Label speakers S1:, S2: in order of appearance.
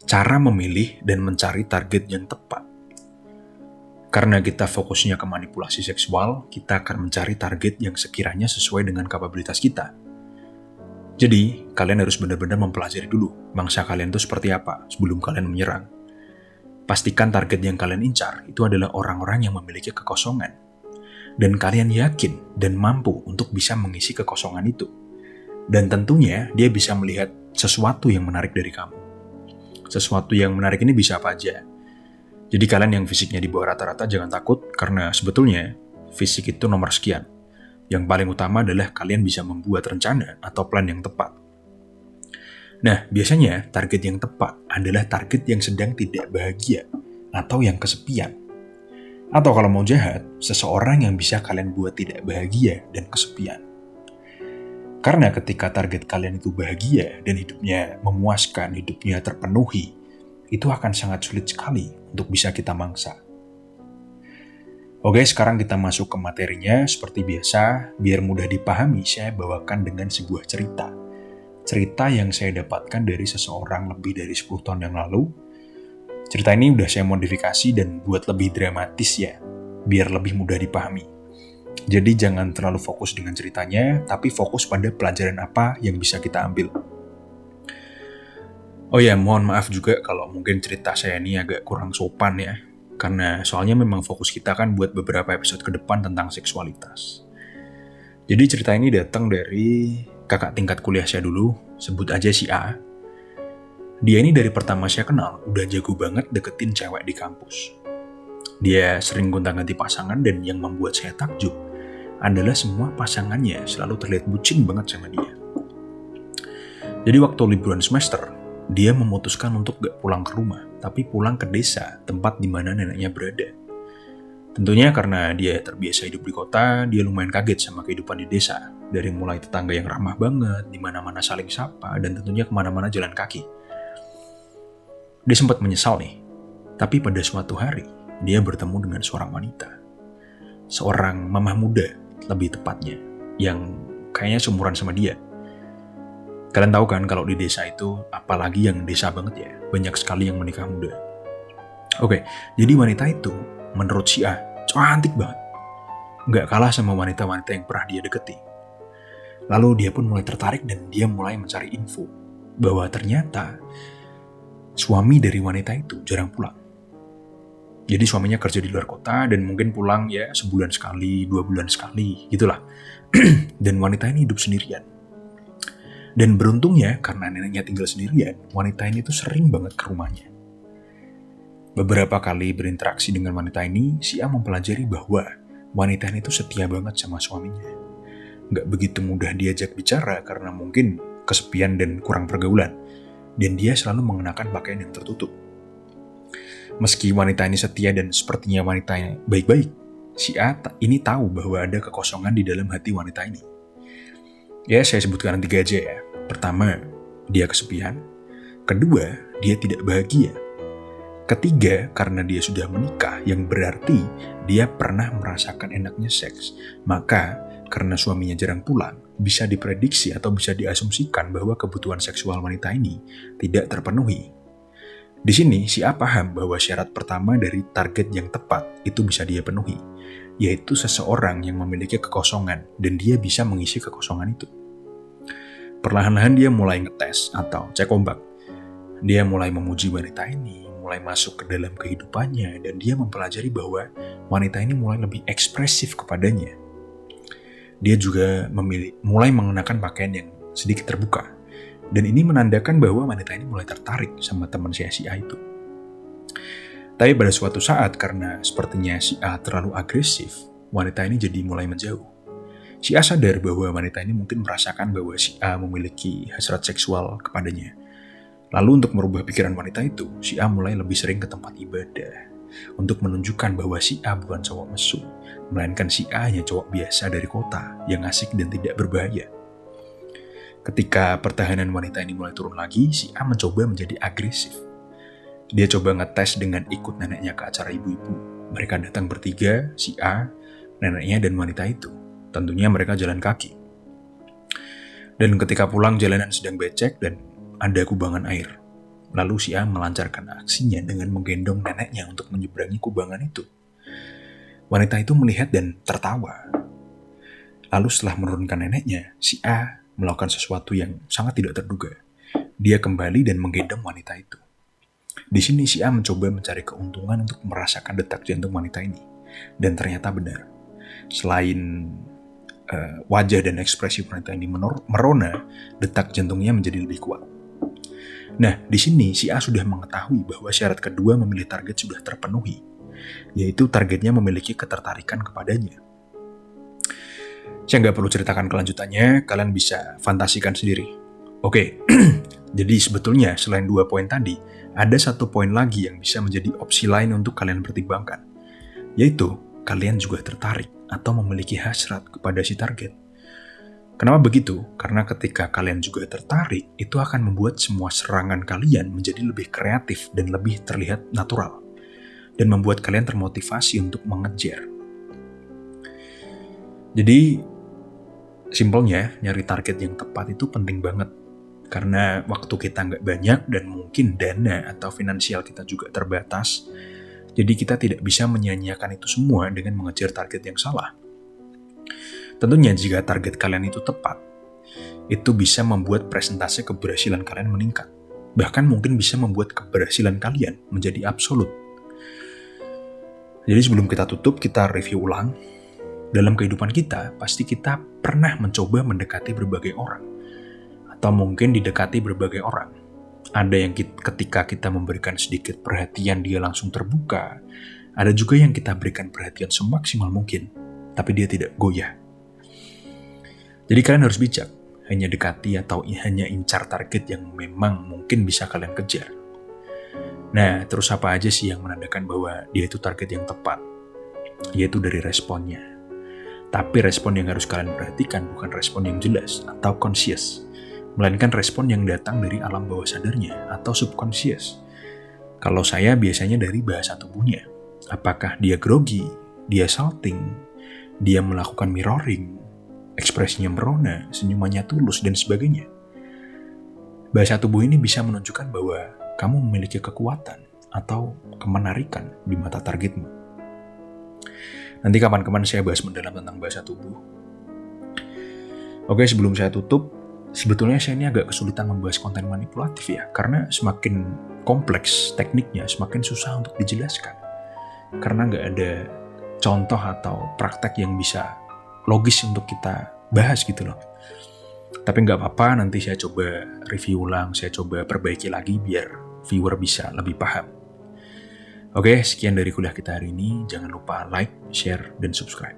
S1: cara memilih dan mencari target yang tepat. Karena kita fokusnya ke manipulasi seksual, kita akan mencari target yang sekiranya sesuai dengan kapabilitas kita. Jadi, kalian harus benar-benar mempelajari dulu mangsa kalian itu seperti apa sebelum kalian menyerang. Pastikan target yang kalian incar itu adalah orang-orang yang memiliki kekosongan. Dan kalian yakin dan mampu untuk bisa mengisi kekosongan itu. Dan tentunya dia bisa melihat sesuatu yang menarik dari kamu. Sesuatu yang menarik ini bisa apa aja. Jadi kalian yang fisiknya di bawah rata-rata jangan takut, karena sebetulnya fisik itu nomor sekian. Yang paling utama adalah kalian bisa membuat rencana atau plan yang tepat. Nah, biasanya target yang tepat adalah target yang sedang tidak bahagia atau yang kesepian. Atau kalau mau jahat, seseorang yang bisa kalian buat tidak bahagia dan kesepian. Karena ketika target kalian itu bahagia dan hidupnya memuaskan, hidupnya terpenuhi, itu akan sangat sulit sekali untuk bisa kita mangsa. Oke, sekarang kita masuk ke materinya. Seperti biasa, biar mudah dipahami, saya bawakan dengan sebuah cerita. Cerita yang saya dapatkan dari seseorang lebih dari 10 tahun yang lalu. Cerita ini udah saya modifikasi dan buat lebih dramatis ya, biar lebih mudah dipahami. Jadi jangan terlalu fokus dengan ceritanya, tapi fokus pada pelajaran apa yang bisa kita ambil. Oh ya, mohon maaf juga kalau mungkin cerita saya ini agak kurang sopan ya. Karena soalnya memang fokus kita kan buat beberapa episode ke depan tentang seksualitas. Jadi cerita ini datang dari kakak tingkat kuliah saya dulu, sebut aja si A. Dia ini dari pertama saya kenal, udah jago banget deketin cewek di kampus. Dia sering gonta-ganti pasangan dan yang membuat saya takjub adalah semua pasangannya selalu terlihat bucin banget sama dia. Jadi waktu liburan semester, dia memutuskan untuk gak pulang ke rumah, tapi pulang ke desa, tempat di mana neneknya berada. Tentunya karena dia terbiasa hidup di kota, dia lumayan kaget sama kehidupan di desa. Dari mulai tetangga yang ramah banget, di mana-mana saling sapa, dan tentunya kemana-mana jalan kaki. Dia sempat menyesal nih, tapi pada suatu hari, dia bertemu dengan seorang wanita. Seorang mamah muda, lebih tepatnya, yang kayaknya seumuran sama dia. Kalian tahu kan kalau di desa itu, apalagi yang desa banget ya, banyak sekali yang menikah muda. Oke, jadi wanita itu, menurut si A, cantik banget. Nggak kalah sama wanita-wanita yang pernah dia deketi. Lalu dia pun mulai tertarik dan dia mulai mencari info bahwa ternyata suami dari wanita itu jarang pulang. Jadi suaminya kerja di luar kota dan mungkin pulang ya sebulan sekali, 2 bulan sekali, gitulah. Dan wanita ini hidup sendirian. Dan beruntungnya karena neneknya tinggal sendirian, wanita ini tuh sering banget ke rumahnya. Beberapa kali berinteraksi dengan wanita ini, si A mempelajari bahwa wanita ini tuh setia banget sama suaminya. Nggak begitu mudah diajak bicara karena mungkin kesepian dan kurang pergaulan. Dan dia selalu mengenakan pakaian yang tertutup. Meski wanita ini setia dan sepertinya wanitanya baik-baik, si A ini tahu bahwa ada kekosongan di dalam hati wanita ini. Ya, saya sebutkan 3 aja ya. Pertama, dia kesepian. Kedua, dia tidak bahagia. Ketiga, karena dia sudah menikah, yang berarti dia pernah merasakan enaknya seks. Maka, karena suaminya jarang pulang, bisa diprediksi atau bisa diasumsikan bahwa kebutuhan seksual wanita ini tidak terpenuhi. Di sini, si A paham bahwa syarat pertama dari target yang tepat itu bisa dia penuhi, yaitu seseorang yang memiliki kekosongan dan dia bisa mengisi kekosongan itu. Perlahan-lahan dia mulai ngetes atau cek ombak. Dia mulai memuji wanita ini, mulai masuk ke dalam kehidupannya, dan dia mempelajari bahwa wanita ini mulai lebih ekspresif kepadanya. Dia juga mulai mengenakan pakaian yang sedikit terbuka. Dan ini menandakan bahwa wanita ini mulai tertarik sama teman si A itu. Tapi pada suatu saat karena sepertinya si A terlalu agresif, wanita ini jadi mulai menjauh. Si A sadar bahwa wanita ini mungkin merasakan bahwa si A memiliki hasrat seksual kepadanya. Lalu untuk merubah pikiran wanita itu, si A mulai lebih sering ke tempat ibadah. Untuk menunjukkan bahwa si A bukan cowok mesum, melainkan si A hanya cowok biasa dari kota yang asik dan tidak berbahaya. Ketika pertahanan wanita ini mulai turun lagi, si A mencoba menjadi agresif. Dia coba ngetes dengan ikut neneknya ke acara ibu-ibu. Mereka datang bertiga, si A, neneknya, dan wanita itu. Tentunya mereka jalan kaki. Dan ketika pulang jalanan sedang becek dan ada kubangan air. Lalu si A melancarkan aksinya dengan menggendong neneknya untuk menyeberangi kubangan itu. Wanita itu melihat dan tertawa. Lalu setelah menurunkan neneknya, si A melakukan sesuatu yang sangat tidak terduga. Dia kembali dan menggendong wanita itu. Di sini si A mencoba mencari keuntungan untuk merasakan detak jantung wanita ini. Dan ternyata benar. Selain wajah dan ekspresi wanita ini merona, detak jantungnya menjadi lebih kuat. Nah, di sini si A sudah mengetahui bahwa syarat kedua memilih target sudah terpenuhi, yaitu targetnya memiliki ketertarikan kepadanya. Saya nggak perlu ceritakan kelanjutannya, kalian bisa fantasikan sendiri. Oke, jadi sebetulnya selain 2 poin tadi, ada 1 poin lagi yang bisa menjadi opsi lain untuk kalian pertimbangkan, yaitu kalian juga tertarik atau memiliki hasrat kepada si target. Kenapa begitu? Karena ketika kalian juga tertarik, itu akan membuat semua serangan kalian menjadi lebih kreatif dan lebih terlihat natural, dan membuat kalian termotivasi untuk mengejar. Jadi, simpelnya, nyari target yang tepat itu penting banget. Karena waktu kita nggak banyak dan mungkin dana atau finansial kita juga terbatas, jadi kita tidak bisa menyia-nyiakan itu semua dengan mengejar target yang salah. Tentunya jika target kalian itu tepat, itu bisa membuat presentase keberhasilan kalian meningkat. Bahkan mungkin bisa membuat keberhasilan kalian menjadi absolut. Jadi sebelum kita tutup, kita review ulang. Dalam kehidupan kita, pasti kita pernah mencoba mendekati berbagai orang. Atau mungkin didekati berbagai orang. Ada yang ketika kita memberikan sedikit perhatian, dia langsung terbuka. Ada juga yang kita berikan perhatian semaksimal mungkin, tapi dia tidak goyah. Jadi kalian harus bijak, hanya dekati atau hanya incar target yang memang mungkin bisa kalian kejar. Nah, terus apa aja sih yang menandakan bahwa dia itu target yang tepat? Yaitu dari responnya. Tapi respon yang harus kalian perhatikan bukan respon yang jelas atau conscious, melainkan respon yang datang dari alam bawah sadarnya atau subconscious. Kalau saya biasanya dari bahasa tubuhnya. Apakah dia grogi, dia salting, dia melakukan mirroring, ekspresinya merona, senyumannya tulus, dan sebagainya. Bahasa tubuh ini bisa menunjukkan bahwa kamu memiliki kekuatan atau kemenarikan di mata targetmu. Nanti kapan-kapan saya bahas mendalam tentang bahasa tubuh. Oke, sebelum saya tutup, sebetulnya saya ini agak kesulitan membahas konten manipulatif ya, karena semakin kompleks tekniknya, semakin susah untuk dijelaskan. Karena nggak ada contoh atau praktek yang bisa logis untuk kita bahas gitu loh. Tapi nggak apa-apa, nanti saya coba review ulang, saya coba perbaiki lagi biar viewer bisa lebih paham. Oke, sekian dari kuliah kita hari ini. Jangan lupa like, share, dan subscribe.